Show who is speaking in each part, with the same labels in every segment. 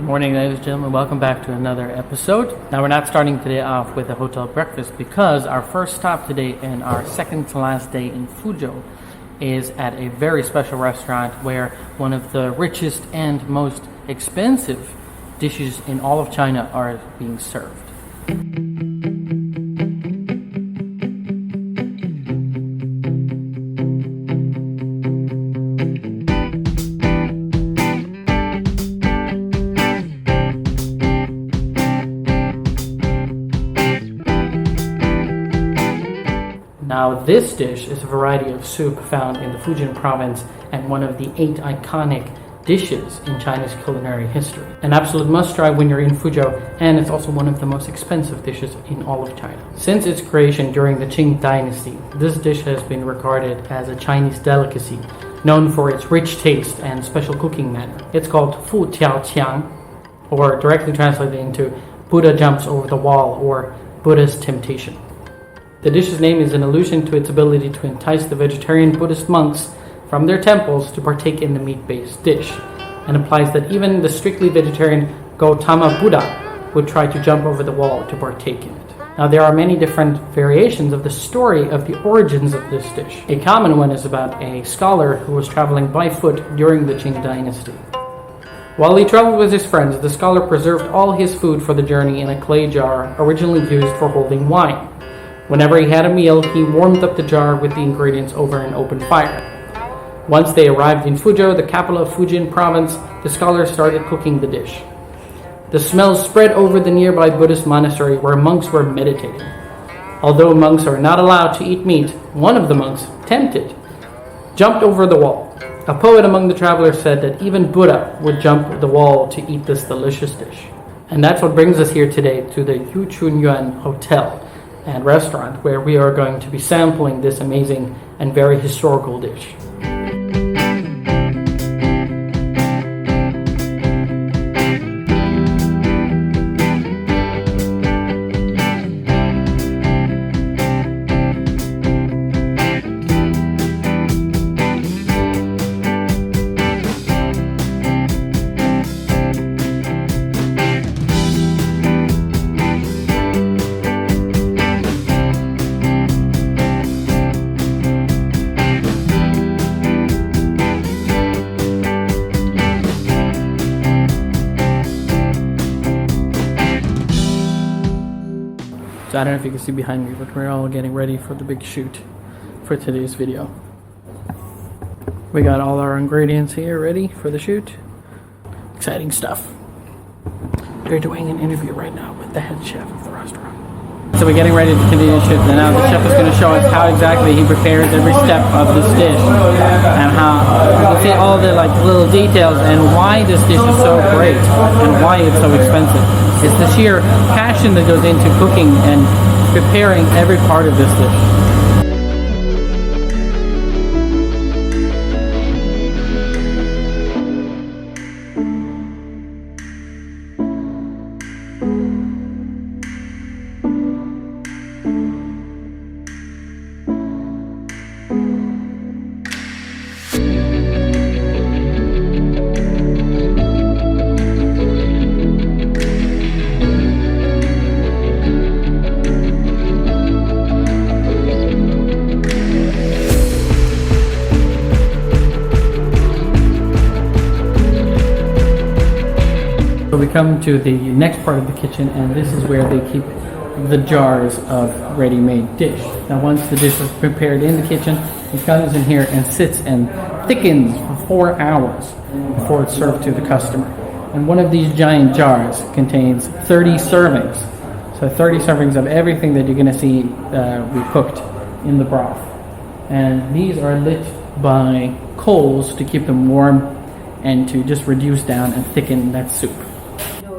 Speaker 1: Morning, ladies and gentlemen. Welcome back to another episode. Now, we're not starting today off with a hotel breakfast because our first stop today and our second to last day in Fuzhou is at a very special restaurant where one of the richest and most expensive dishes in all of China are being served. Now, this dish is a variety of soup found in the Fujian province and one of the 8 iconic dishes in China's culinary history. An absolute must-try when you're in Fuzhou, and it's also one of the most expensive dishes in all of China. Since its creation during the Qing dynasty, this dish has been regarded as a Chinese delicacy, known for its rich taste and special cooking manner. It's called tiào qiáng, or directly translated into Buddha jumps over the wall, or Buddha's temptation. The dish's name is an allusion to its ability to entice the vegetarian Buddhist monks from their temples to partake in the meat-based dish, and implies that even the strictly vegetarian Gautama Buddha would try to jump over the wall to partake in it. Now, there are many different variations of the story of the origins of this dish. A common one is about a scholar who was traveling by foot during the Qing dynasty. While he traveled with his friends, the scholar preserved all his food for the journey in a clay jar originally used for holding wine. Whenever he had a meal, he warmed up the jar with the ingredients over an open fire. Once they arrived in Fuzhou, the capital of Fujian province, the scholar started cooking the dish. The smell spread over the nearby Buddhist monastery where monks were meditating. Although monks are not allowed to eat meat, one of the monks, tempted, jumped over the wall. A poet among the travelers said that even Buddha would jump the wall to eat this delicious dish. And that's what brings us here today to the Yuan Hotel and restaurant, where we are going to be sampling this amazing and very historical dish. So I don't know if you can see behind me, but we're all getting ready for the big shoot for today's video. We got all our ingredients here ready for the shoot. Exciting stuff. We're doing an interview right now with the head chef of the restaurant. So we're getting ready to continue the shoot, and now the chef is going to show us how exactly he prepares every step of this dish, and how you can see all the little details and why this dish is so great and why it's so expensive. It's the sheer passion that goes into cooking and preparing every part of this dish. We come to the next part of the kitchen, and this is where they keep the jars of ready-made dish. Now, once the dish is prepared in the kitchen, it comes in here and sits and thickens for 4 hours before it's served to the customer. And one of these giant jars contains 30 servings. So 30 servings of everything that you're going to see we cooked in the broth. And these are lit by coals to keep them warm and to just reduce down and thicken that soup.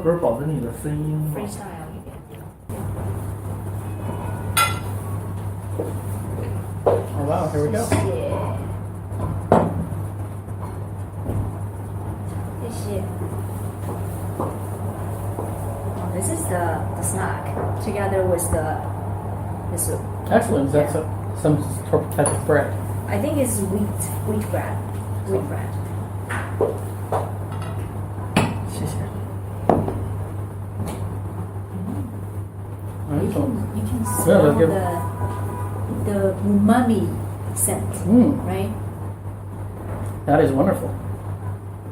Speaker 2: 不是保证你的声音吗？
Speaker 1: Oh wow, here we go.
Speaker 3: 谢谢。This is the snack together with the soup.
Speaker 1: Excellent. That's some sort of type of bread.
Speaker 3: I think it's wheat bread. Wheat bread.
Speaker 1: 谢谢。
Speaker 3: the umami scent, right?
Speaker 1: That is wonderful.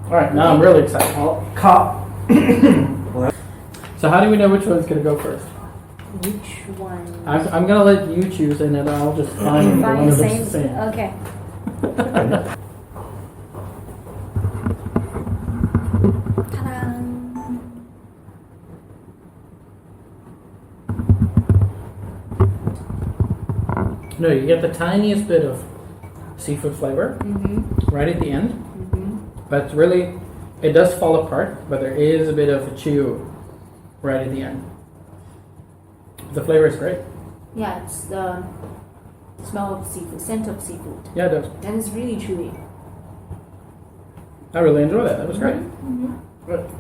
Speaker 1: All right, now I'm really excited. So how do we know which one's going to go first?
Speaker 3: Which one?
Speaker 1: I'm going to let you choose, and then I'll just find the one that looks the same.
Speaker 3: Okay. Ta-da!
Speaker 1: No, you get the tiniest bit of seafood flavor right at the end. But really, it does fall apart, but there is a bit of a chew right at the end. The flavor is great.
Speaker 3: Yeah, it's the smell of seafood, scent of seafood.
Speaker 1: Yeah, it does.
Speaker 3: And it's really chewy.
Speaker 1: I really enjoy that. That was great.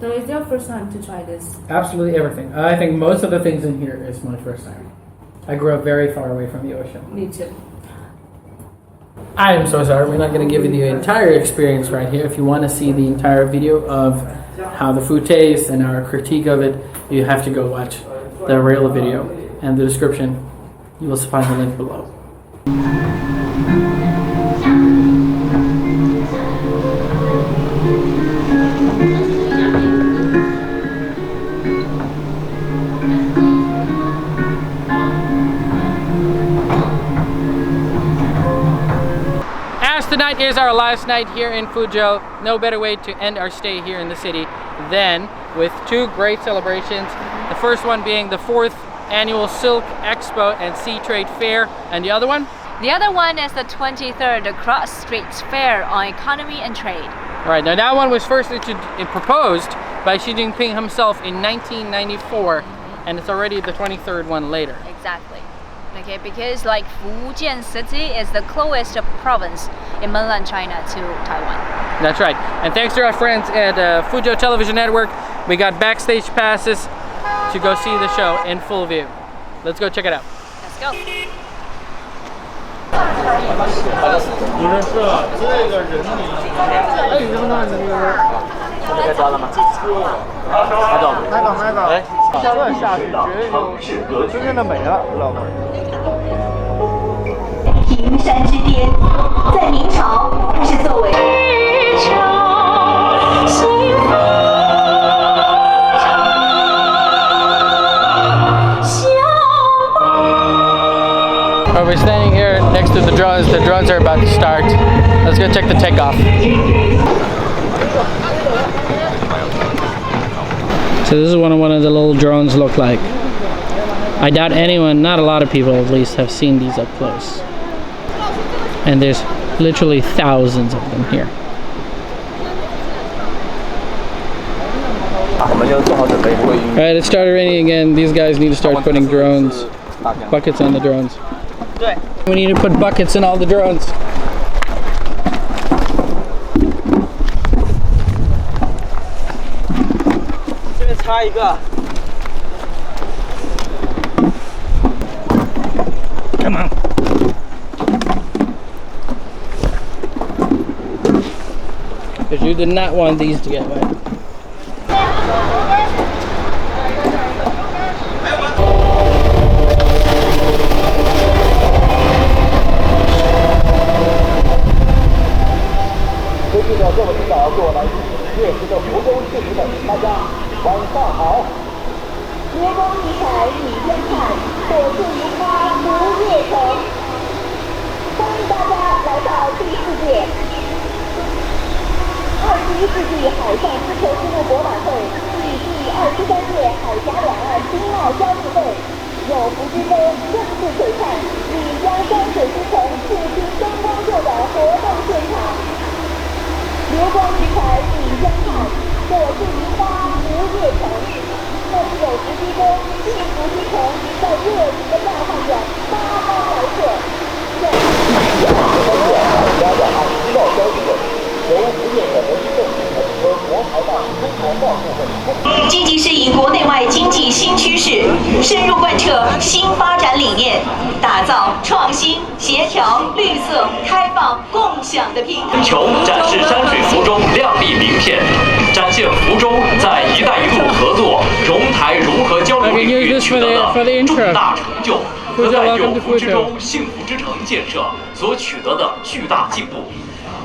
Speaker 3: So it's your first time to try this?
Speaker 1: Absolutely everything. I think most of the things in here is my first time. I grew up very far away from the ocean.
Speaker 3: Me too.
Speaker 1: I am so sorry, we're not going to give you the entire experience right here. If you want to see the entire video of how the food tastes and our critique of it, you have to go watch the real video, and the description, you will find the link below. Tonight is our last night here in Fuzhou. No better way to end our stay here in the city than with two great celebrations. The first one being the 4th annual Silk Expo and Sea Trade Fair, and the other one?
Speaker 4: The other one is the 23rd Cross Straits Fair on Economy and Trade.
Speaker 1: Right, now that one was first proposed by Xi Jinping himself in 1994, and it's already the 23rd one later.
Speaker 4: Exactly. Okay, because like Fujian City is the closest province in mainland China to Taiwan.
Speaker 1: That's right. And thanks to our friends at Fuzhou Television Network, we got backstage passes to go see the show in full view. Let's go check it out.
Speaker 4: Let's go.
Speaker 2: 拍照了吗？拍照。哎，这下去绝对就真正的美了，知道吗？
Speaker 5: 平山之巅，在明朝它是作为
Speaker 1: We're standing here next to the drones. The drones are about to start. Let's go check the takeoff. So this is what one of the little drones look like. I doubt anyone, not a lot of people at least, have seen these up close. And there's literally thousands of them here. Alright, it started raining again. These guys need to start putting drones, buckets on the drones. We need to put buckets in all the drones. Come on. Because you did not want these to get wet.
Speaker 5: 积极适应国内外经济新趋势，深入贯彻新发展理念，打造创新、协调、绿色、开放、共享的平台。
Speaker 6: 球展示山水福州亮丽名片，展现福州在“一带一路”合作、融台融合交流领域取得的重大成就。和在有福之中幸福之城建设所取得的巨大进步。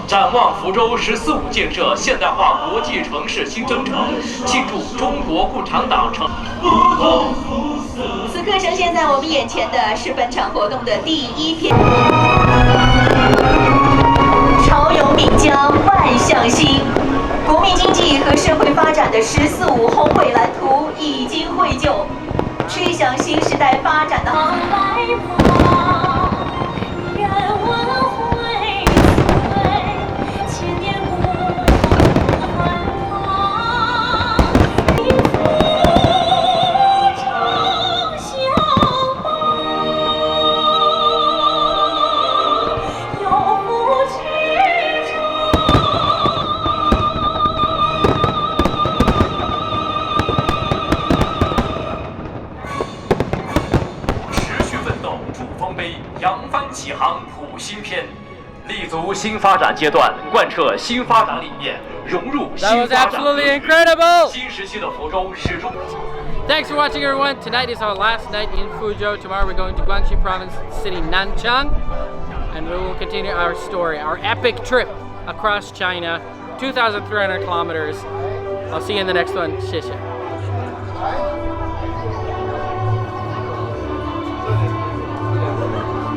Speaker 6: 展望福州“14+5”建设现代化国际城市新征程，庆祝中国共产党成。
Speaker 5: 此刻呈现在我们眼前的是本场活动的第1篇。潮涌闽江万象兴，国民经济和社会发展的“14+5”宏伟蓝图已经绘就，吹响新时代发展的航海。
Speaker 6: 启航谱新篇，立足新发展阶段，贯彻新发展理念，融入新发展格局。新时期的福州始终。
Speaker 1: Thanks for watching, everyone. Tonight is our last night in Fuzhou. Tomorrow we're going to Guangxi Province, city Nanchang, and we will continue our story, our epic trip across China, 2,300 kilometers. I'll see you in the next one. 谢谢。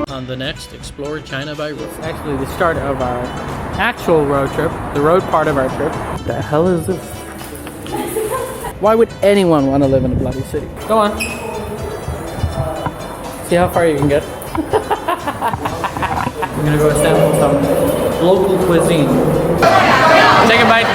Speaker 1: On the next, explore China by road. Actually, the start of our actual road trip, the road part of our trip. The hell is this? Why would anyone want to live in a bloody city? Go on. See how far you can get. I'm gonna go sample some local cuisine. Take a bite.